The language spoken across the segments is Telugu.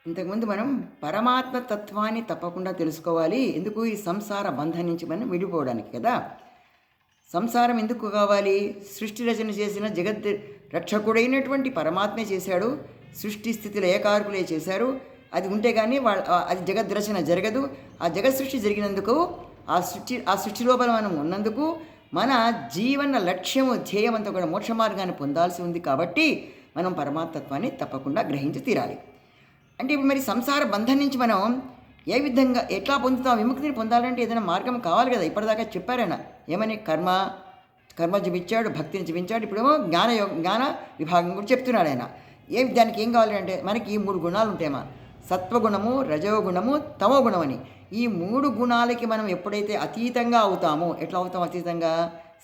ఇంతకుముందు మనం పరమాత్మ తత్వాన్ని తప్పకుండా తెలుసుకోవాలి. ఎందుకు? ఈ సంసార బంధం నుంచి మనం విడిపోవడానికి కదా! సంసారం ఎందుకు కావాలి? సృష్టి రచన చేసిన జగత్ రక్షకుడైనటువంటి పరమాత్మే చేశాడు. సృష్టి స్థితిలో ఏకార్కులే చేశారు. అది ఉంటే కానీ అది జగద్ రచన జరగదు. ఆ జగత్ సృష్టి జరిగినందుకు ఆ సృష్టి లోపల మనం ఉన్నందుకు మన జీవన లక్ష్యము ధ్యేయం అంతా కూడా మోక్ష మార్గాన్ని పొందాల్సి ఉంది. కాబట్టి మనం పరమాత్మత్వాన్ని తప్పకుండా గ్రహించి తీరాలి. అంటే ఇప్పుడు మరి సంసార బంధం నుంచి మనం ఏ విధంగా ఎట్లా పొందుతాం? విముక్తిని పొందాలంటే ఏదైనా మార్గం కావాలి కదా. ఇప్పటిదాకా చెప్పారైనా ఏమని? కర్మ చూపించాడు, భక్తిని చూపించాడు. ఇప్పుడేమో జ్ఞాన విభాగం కూడా చెప్తున్నాడు ఆయన. దానికి ఏం కావాలి అంటే మనకి 3 గుణాలు ఉంటాయమ్మా. సత్వగుణము, రజోగుణము, తమోగుణం అని. ఈ 3 గుణాలకి మనం ఎప్పుడైతే అతీతంగా అవుతామో, ఎట్లా అవుతాం అతీతంగా?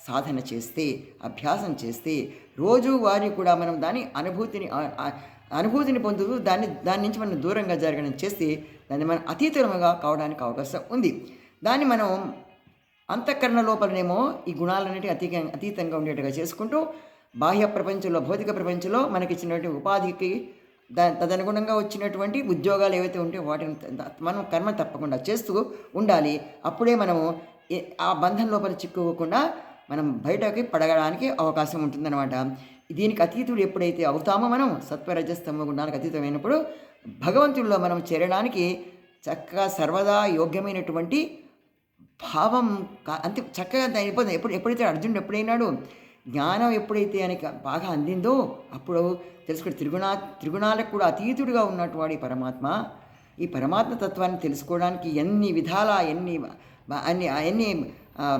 సాధన చేస్తే, అభ్యాసం చేస్తే, రోజువారీ కూడా మనం దాని అనుభూతిని పొందుతూ దాని నుంచి మనం దూరంగా జరగడం చేస్తే దాన్ని మనం అతీతంగా కావడానికి అవకాశం ఉంది. దాన్ని మనం అంతఃకరణ లోపలనేమో ఈ గుణాలన్నిటి అతీతంగా ఉండేట్టుగా చేసుకుంటూ బాహ్య ప్రపంచంలో, భౌతిక ప్రపంచంలో మనకిచ్చినటువంటి ఉపాధికి తదనుగుణంగా వచ్చినటువంటి ఉద్యోగాలు ఏవైతే ఉంటాయో వాటిని మనం కర్మ తప్పకుండా చేస్తూ ఉండాలి. అప్పుడే మనము ఆ బంధం లోపల చిక్కుకోకుండా మనం బయటకి పడగడానికి అవకాశం ఉంటుందన్నమాట. దీనికి అతీతుడు ఎప్పుడైతే అవుతామో మనం సత్వరజస్తమ గుణాలకు అతీతమైనప్పుడు భగవంతుడిలో మనం చేరడానికి చక్కగా సర్వదా యోగ్యమైనటువంటి భావం అంతే చక్కగా అయిపోతుంది. ఎప్పుడైతే అర్జునుడు ఎప్పుడైనాడు జ్ఞానం ఎప్పుడైతే ఆయనకి బాగా అందిందో అప్పుడు తెలుసుకుంటే త్రిగుణాలకు కూడా అతీతుడిగా ఉన్నటువంటి పరమాత్మ. ఈ పరమాత్మ తత్వాన్ని తెలుసుకోవడానికి ఎన్ని విధాల ఎన్ని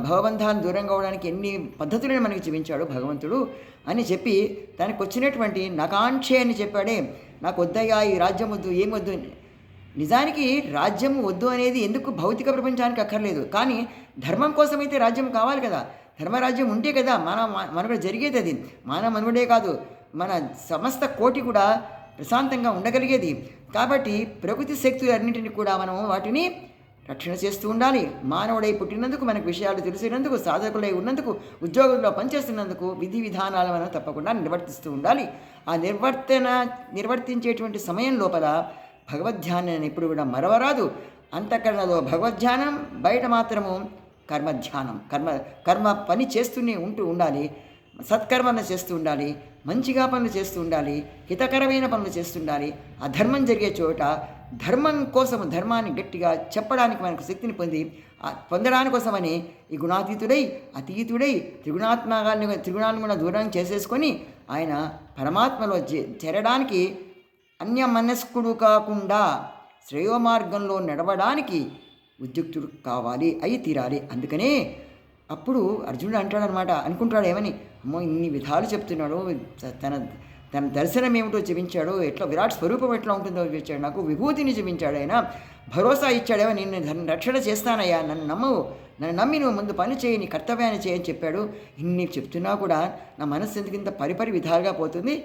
భవబంధాన్ని దూరంగా అవడానికి ఎన్ని పద్ధతులను మనకి చూపించాడు భగవంతుడు అని చెప్పి తనకు వచ్చినటువంటి నకాంక్షే అని చెప్పాడే. నాకు వద్దయ్యా ఈ రాజ్యం వద్దు, ఏమొద్దు. నిజానికి రాజ్యం వద్దు అనేది ఎందుకు? భౌతిక ప్రపంచానికి అక్కర్లేదు. కానీ ధర్మం కోసమైతే రాజ్యం కావాలి కదా. ధర్మరాజ్యం ఉంటే కదా మనుగడ జరిగేది. అది మన మనుగడే కాదు, మన సమస్త కోటి కూడా ప్రశాంతంగా ఉండగలిగేది. కాబట్టి ప్రకృతి శక్తులన్నింటినీ కూడా మనం వాటిని రక్షణ చేస్తూ ఉండాలి. మానవుడై పుట్టినందుకు, మనకు విషయాలు తెలిసినందుకు, సాధకులై ఉన్నందుకు, ఉద్యోగుల్లో పనిచేస్తున్నందుకు విధి విధానాలు మనం తప్పకుండా నిర్వర్తిస్తూ ఉండాలి. ఆ నిర్వర్తించేటువంటి సమయం లోపల భగవద్ధ్యానాన్ని ఎప్పుడు కూడా మరవరాదు. అంతఃకరణలో భగవద్ధ్యానం, బయట మాత్రము కర్మధ్యానం. కర్మ పని చేస్తూనే ఉండాలి. సత్కర్మను చేస్తూ ఉండాలి, మంచిగా పనులు చేస్తూ ఉండాలి, హితకరమైన పనులు చేస్తుండాలి. అధర్మం జరిగే చోట ధర్మం కోసం ధర్మాన్ని గట్టిగా చెప్పడానికి మనకు శక్తిని పొందడానికి కోసమని ఈ అతీతుడై త్రిగుణాలను కూడా దూరం చేసేసుకొని ఆయన పరమాత్మలో చేరడానికి అన్యమనస్కుడు కాకుండా శ్రేయోమార్గంలో నడవడానికి ఉద్యుక్తుడు కావాలి, అయి తీరాలి. అందుకనే అప్పుడు అర్జునుడు అంటాడనమాట, అనుకుంటాడు ఏమని, అమ్మో ఇన్ని విధాలు చెప్తున్నాడు, తన దర్శనం ఏమిటో చూపించాడు, ఎట్లా విరాట్ స్వరూపం ఎట్లా ఉంటుందో చూపించాడు, నాకు విభూతిని చూపించాడు, ఆయన భరోసా ఇచ్చాడేమో, నిన్ను రక్షణ చేస్తానయ్యా, నన్ను నమ్మి నువ్వు ముందు పని చేయి, నీ కర్తవ్యాన్ని చేయని చెప్పాడు. ఇన్ని చెప్తున్నా కూడా నా మనస్సు ఎందుకింత పరిపరి విధాలుగా పోతుంది.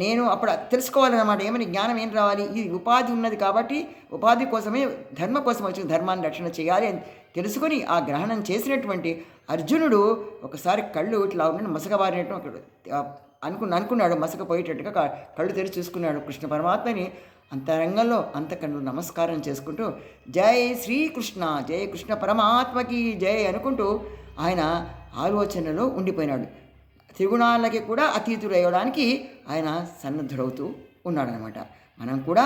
నేను అప్పుడు తెలుసుకోవాలన్నమాట, ఏమని జ్ఞానం ఏం రావాలి? ఈ ఉపాధి ఉన్నది కాబట్టి ఉపాధి కోసమే ధర్మ కోసం వచ్చిన ధర్మాన్ని రక్షణ చేయాలి అని తెలుసుకొని ఆ గ్రహణం చేసినటువంటి అర్జునుడు ఒకసారి కళ్ళు ఇట్లా ఉన్న మసకబారినట్టు అనుకున్నాడు. మసకపోయేటట్టుగా కళ్ళు తెరిచి చూసుకున్నాడు కృష్ణ పరమాత్మని. అంతరంగంలో అంతకన్ను నమస్కారం చేసుకుంటూ జై శ్రీకృష్ణ, జై కృష్ణ పరమాత్మకి జై అనుకుంటూ ఆయన ఆలోచనలో ఉండిపోయినాడు. త్రిగుణాలకి కూడా అతీతుడు అయ్యడానికి ఆయన సన్నద్ధుడవుతూ ఉన్నాడనమాట. మనం కూడా